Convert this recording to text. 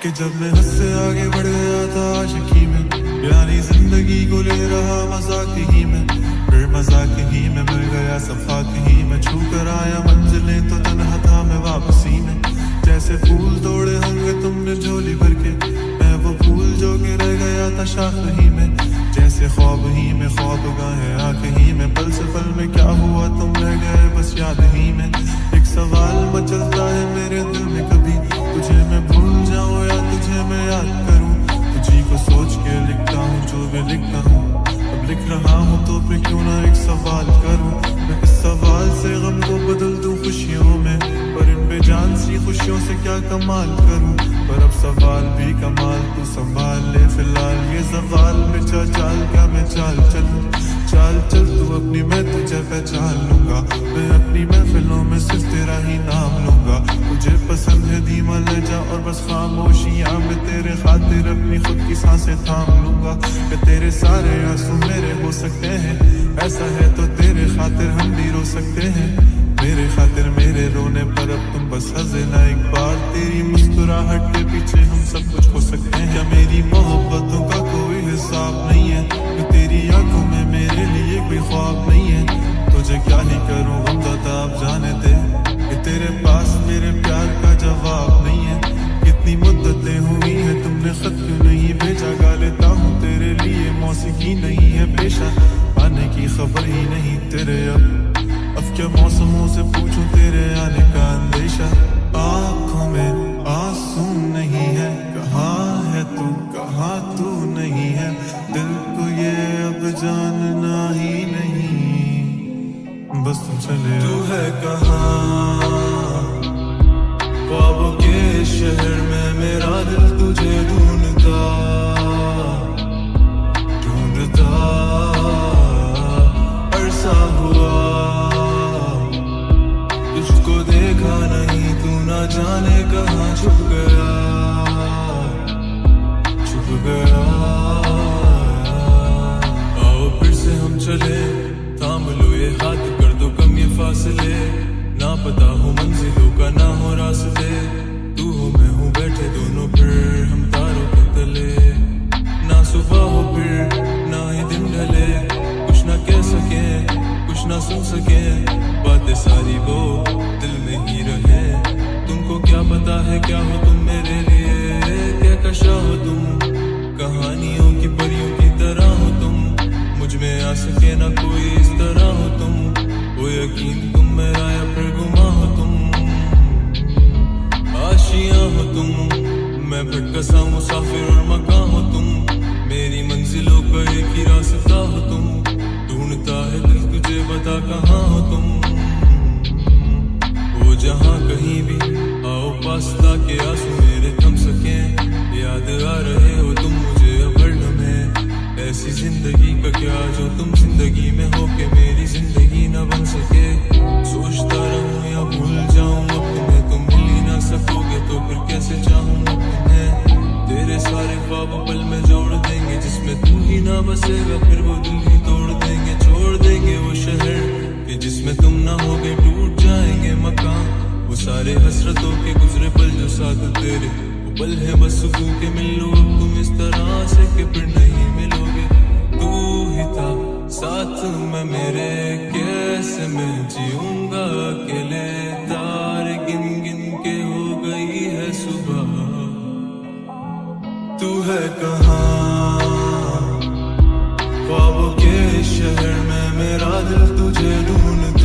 कि जब मैं हद से आगे बढ़ गया था आशिकी में, यानी जिंदगी को ले रहा मजाक ही में, फिर मजाक ही में मिल गया सफाक ही में, छू कर आया मंजिलें तो तन्हा था मैं वापसी में। जैसे फूल तोड़े होंगे तुमने झोली भर के, मैं वो फूल जो कि रह गया था शाख ही में, जैसे ख्वाब ही में ख्वाब गाहे आंख ही में, पल से पल में क्या हुआ तुम रह गए बस याद ही में। एक सवाल मचलता है मेरे दिल में, कभी तुझे मैं भूल जाऊं या तुझे मैं याद करूं, तुझी को सोच के लिखता हूँ जो भी लिखता हूँ, अब लिख रहा हूँ तो फिर क्यों ना एक सवाल करूं। मैं इस सवाल से गम को बदल दूं खुशियों में, पर इन बेजान सी खुशियों से क्या कमाल करूं, पर अब सवाल भी कमाल तू संभाल ले फिलहाल, ये सवाल में चाल क्या मैं चाल चलूं, चाल चल तू अपनी मैं तुझे पहचान लूंगा, मैं अपनी महफिलों में सिर्फ तेरा ही नाम लूंगा, तुझे पसंद है धीमा ले जा और बस खामोशियां में तेरे खातिर अपनी खुद की सांसें थाम लूंगा, कि तेरे सारे आंसू मेरे हो सकते हैं, ऐसा है तो तेरे खातिर हम भी रो सकते हैं, मेरे खातिर मेरे रोने पर अब तुम बस हंसे ना एक बार, तेरी मुस्कुराहट के पीछे हम सब कुछ हो सकते हैं। क्या मेरी मोहब्बतों का कोई हिसाब नहीं है, तो तेरी आंखों में मेरे लिए कोई ख्वाब नहीं है, तुझे क्या ही करूं गमज़दा अब जाने दे, कि तेरे पास मेरे प्यार का जवाब नहीं है। कितनी मुद्दतें हुई हैं तुमने खत क्यों नहीं भेजा, गा लेता हूँ तेरे लिए मौसीकी नहीं है पेशा, आने की खबर ही नहीं तेरे अब क्या मौसमों से पूछूं तेरे आने का अंदेशा, आँखों में आंसू नहीं है, कहाँ तू नहीं है, दिल को ये अब जानना ही नहीं, बस तुम चले तू है कहाँ, ख्वाबों के शहर में मेरा दिल तुझे ढूंढता अरसा हुआ, तुझको देखा नहीं तू ना जाने कहाँ छुप गया, आओ फिर से हम चले, थाम लो ये हाथ कर दो कम ये फासले, ना पता हो मंजिलों का ना हो रास्ते, तू हो मैं हूँ बैठे दोनों फिर हम तारों के तले, ना सुबह हो फिर ना ही दिन ढले, कुछ ना कह सके कुछ ना सुन सके, बातें सारी वो दिल में ही रहे, तुमको क्या पता है क्या हो तुम मेरे लिए, क्या कशा हो तुम कहानियों की परियों की तरह हो तुम, मुझ में आ सके ना कोई इस तरह हो तुम, वो यकीन तुम मेरा या फिर गुमा हो तुम, आशियां हो तुम, मैं भटका सा मुसाफिर और मकान हो तुम, मेरी मंजिलों का एक ही रास्ता हो तुम, ढूंढता है दिल तुझे बता कहाँ हो तुम, वो जहाँ कहीं भी आओ पास ताकि आंसू मेरे थम सके, याद आ रहे हो तुम मुझे अब हर लम्हे, ऐसी जिंदगी का क्या जो तुम जिंदगी में हो के मेरी जिंदगी न बन सके, सोचता रहूं या भूल जाऊं अब तुम्हें, तुम मिल ही ना सकोगे तो फिर कैसे चाहूं अब तुम्हें, तेरे सारे ख्वाब पल में जोड़ देंगे, जिसमें तू ही ना बसेगा फिर वो दिल ही तोड़ देंगे, छोड़ देंगे वो शहर कि जिसमें तुम ना होगे, टूट जाएंगे मकान, वो सारे हसरतों के गुजरे पल जो साथ तेरे, वो पल है बस सुकून के मिल लो अब तुम इस तरह से कि फिर नहीं मिलोगे, तू ही था साथ में मेरे, कैसे मैं जीऊंगा अकेले, तारे गिन गिन के हो गई है सुबह, तू है कहाँ, ख्वाबों के शहर में मेरा दिल तुझे ढूंढता